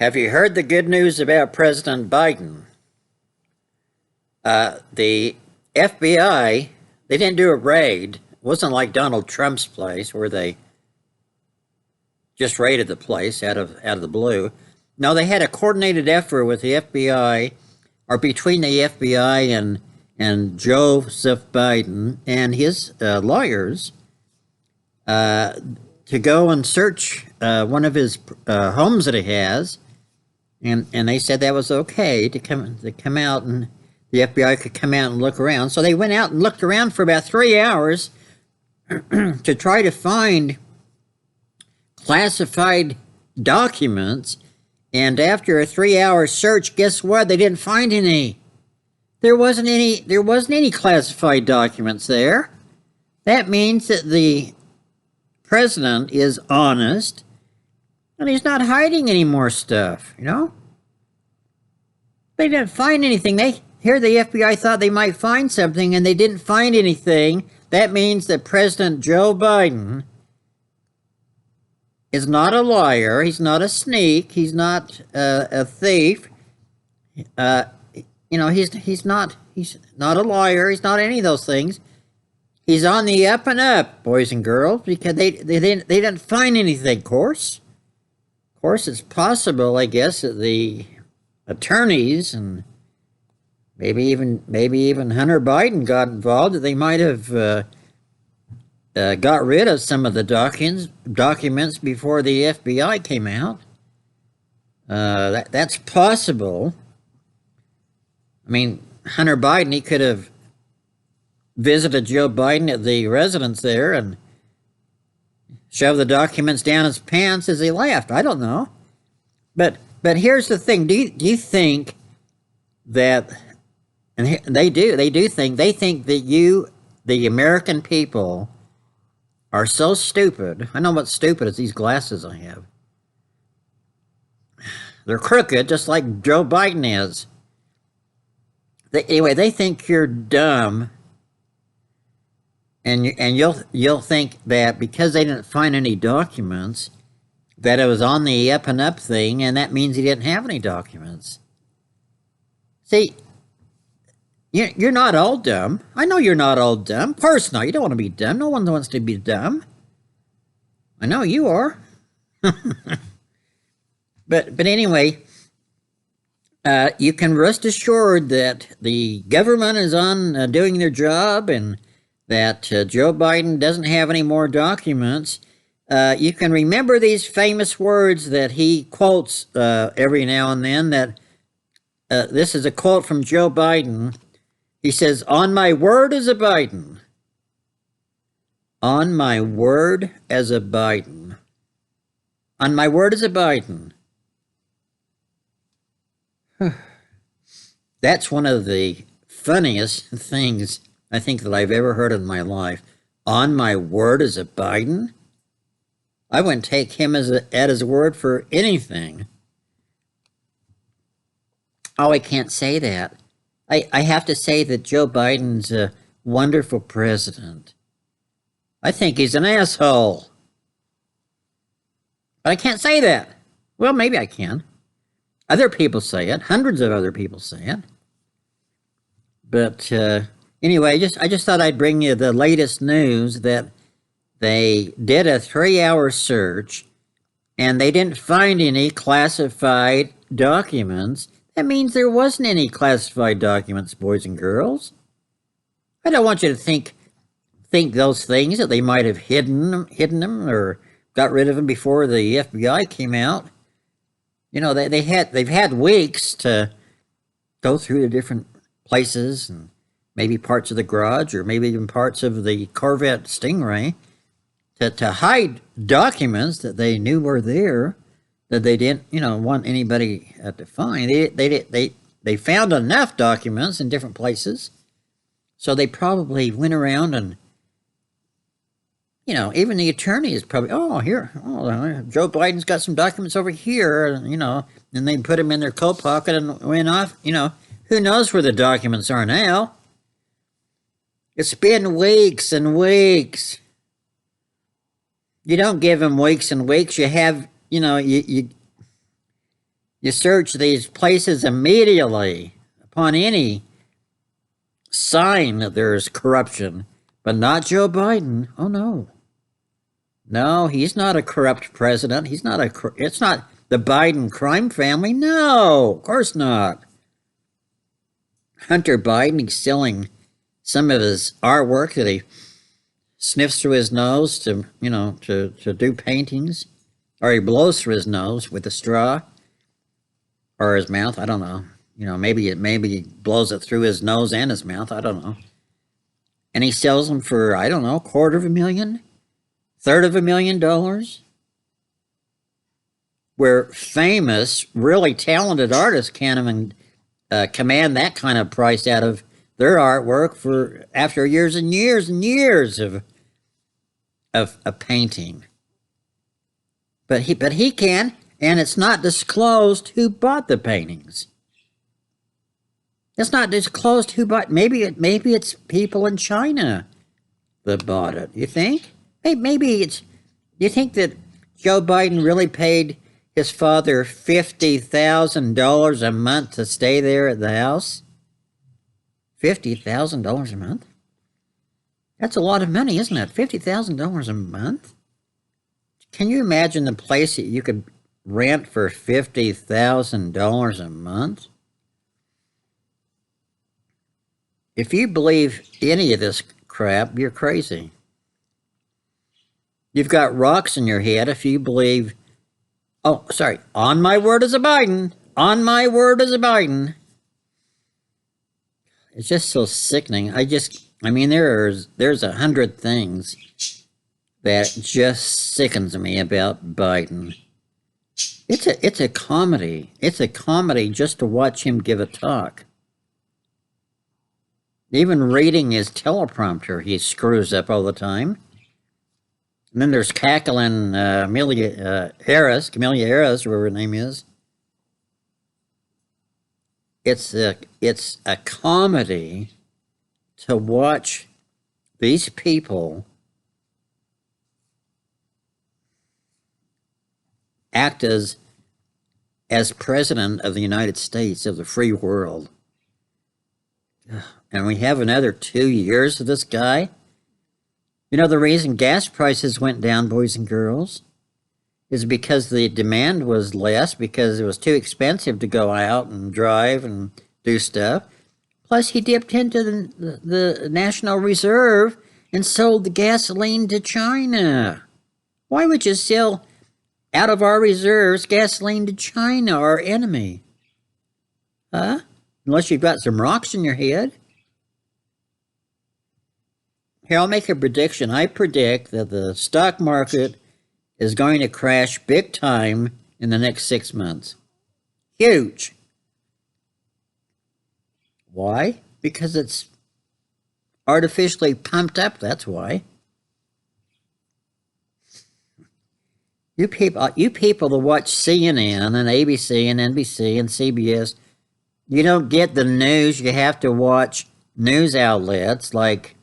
Have you heard the good news about President Biden? The FBI, they didn't do a raid. It wasn't like Donald Trump's place where they just raided the place out of the blue. No, they had a coordinated effort with the FBI, or between the FBI and Joseph Biden and his lawyers, to go and search one of his homes that he has, and they said that was okay to come out, and the FBI could come out and look around. So they went out and looked around for about 3 hours to try to find classified documents. And after a 3-hour search, guess what? They didn't find any. There wasn't any classified documents there. That means that the president is honest and he's not hiding any more stuff, you know? They didn't find anything. The FBI thought they might find something and they didn't find anything. That means that President Joe Biden is not a liar. He's not a sneak. He's not a thief. He's not a liar. He's not any of those things. He's on the up and up, boys and girls, because they didn't find anything. Of course, it's possible, I guess, that the attorneys and maybe even Hunter Biden got involved. That they might have got rid of some of the documents before the FBI came out. That's possible. I mean, Hunter Biden, he could have visited Joe Biden at the residence there and shoved the documents down his pants as he left. I don't know. But here's the thing. Do you think that, and they think that you, the American people, are so stupid. I know what's stupid is these glasses I have. They're crooked, just like Joe Biden is. Anyway, they think you're dumb, and you'll think that because they didn't find any documents, that it was on the up and up thing, and that means he didn't have any documents. See, you're not all dumb. I know you're not all dumb. Of course not. You don't want to be dumb. No one wants to be dumb. I know you are. But anyway, you can rest assured that the government is on doing their job, and that Joe Biden doesn't have any more documents. You can remember these famous words that he quotes every now and then. That this is a quote from Joe Biden. He says, "On my word as a Biden. On my word as a Biden. On my word as a Biden." That's one of the funniest things I think that I've ever heard in my life. On my word as a Biden? I wouldn't take him at his word for anything. Oh, I can't say that. I have to say that Joe Biden's a wonderful president. I think he's an asshole. But I can't say that. Well, maybe I can. Other people say it. Hundreds of other people say it. But anyway, I just thought I'd bring you the latest news that they did a 3-hour search and they didn't find any classified documents. That means there wasn't any classified documents, boys and girls. I don't want you to think those things, that they might have hidden them or got rid of them before the FBI came out. You know, they've had weeks to go through the different places and maybe parts of the garage or maybe even parts of the Corvette Stingray to hide documents that they knew were there, that they didn't, want anybody to find. They found enough documents in different places, so they probably went around and, even the attorney is probably, Joe Biden's got some documents over here, and they put them in their coat pocket and went off. Who knows where the documents are now? It's been weeks and weeks. You don't give them weeks and weeks. You have, you You search these places immediately upon any sign that there's corruption, but not Joe Biden. Oh no. No, he's not a corrupt president. It's not the Biden crime family. No, of course not. Hunter Biden, he's selling some of his artwork that he sniffs through his nose to do paintings, or he blows through his nose with a straw, or his mouth. I don't know. Maybe he blows it through his nose and his mouth. I don't know. And he sells them for, I don't know, $250,000, $350,000. Where famous, really talented artists can't even command that kind of price out of their artwork for after years and years and years of painting. But he can, and it's not disclosed who bought the paintings. It's not disclosed who bought. Maybe it's people in China that bought it. You think? Maybe it's. You think that Joe Biden really paid his father $50,000 a month to stay there at the house? $50,000 a month? That's a lot of money, isn't it? $50,000 a month? Can you imagine the place that you could rent for $50,000 a month? If you believe any of this crap, you're crazy. You've got rocks in your head if you believe, on my word as a Biden. On my word as a Biden. It's just so sickening. there's 100 things that just sickens me about Biden. It's a comedy. It's a comedy just to watch him give a talk. Even reading his teleprompter, he screws up all the time. And then there's cackling Camelia Harris, whatever her name is. It's a comedy to watch these people act as president of the United States of the free world. And we have another 2 years of this guy. The reason gas prices went down, boys and girls, is because the demand was less, because it was too expensive to go out and drive and do stuff. Plus, he dipped into the National Reserve and sold the gasoline to China. Why would you sell out of our reserves gasoline to China, our enemy? Huh? Unless you've got some rocks in your head. Here, I'll make a prediction. I predict that the stock market is going to crash big time in the next 6 months. Huge. Why? Because it's artificially pumped up, that's why. You people that watch CNN and ABC and NBC and CBS, you don't get the news. You have to watch news outlets like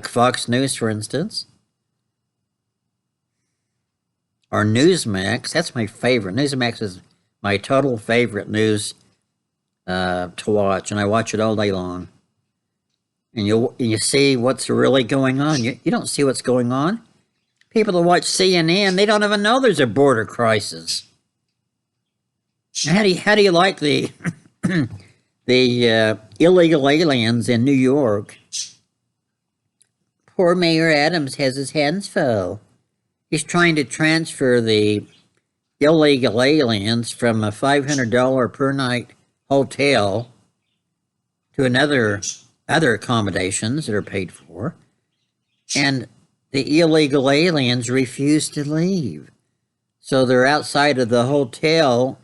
Fox News, for instance. Or Newsmax. That's my favorite. Newsmax is my total favorite news to watch, and I watch it all day long. And you see what's really going on. You don't see what's going on. People that watch CNN, they don't even know there's a border crisis. How do you like the illegal aliens in New York? Poor Mayor Adams has his hands full. He's trying to transfer the illegal aliens from a $500 per night hotel to other accommodations that are paid for. And the illegal aliens refuse to leave. So they're outside of the hotel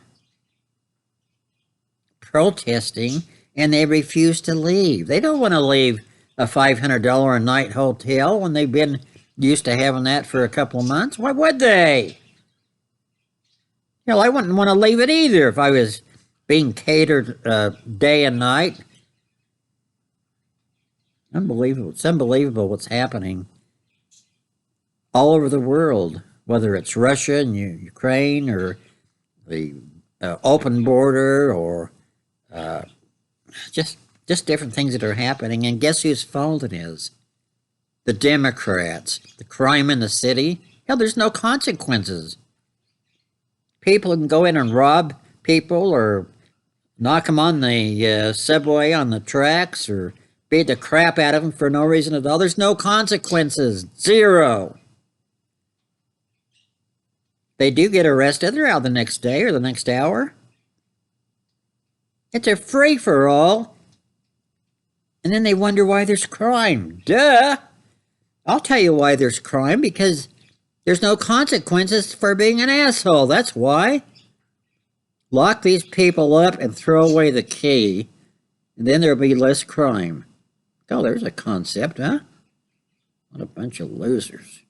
protesting, and they refuse to leave. They don't want to leave a $500 a night hotel when they've been used to having that for a couple of months. Why would they? I wouldn't want to leave it either if I was being catered day and night. Unbelievable. It's unbelievable what's happening all over the world, whether it's Russia and Ukraine or the open border, or just different things that are happening. And guess whose fault it is? The Democrats. The crime in the city. Hell, there's no consequences. People can go in and rob people, or knock them on the subway on the tracks, or beat the crap out of them for no reason at all. There's no consequences. Zero. They do get arrested. They're out the next day or the next hour. It's a free-for-all. And then they wonder why there's crime. Duh! I'll tell you why there's crime, because there's no consequences for being an asshole. That's why. Lock these people up and throw away the key, and then there'll be less crime. Oh, there's a concept, huh? What a bunch of losers.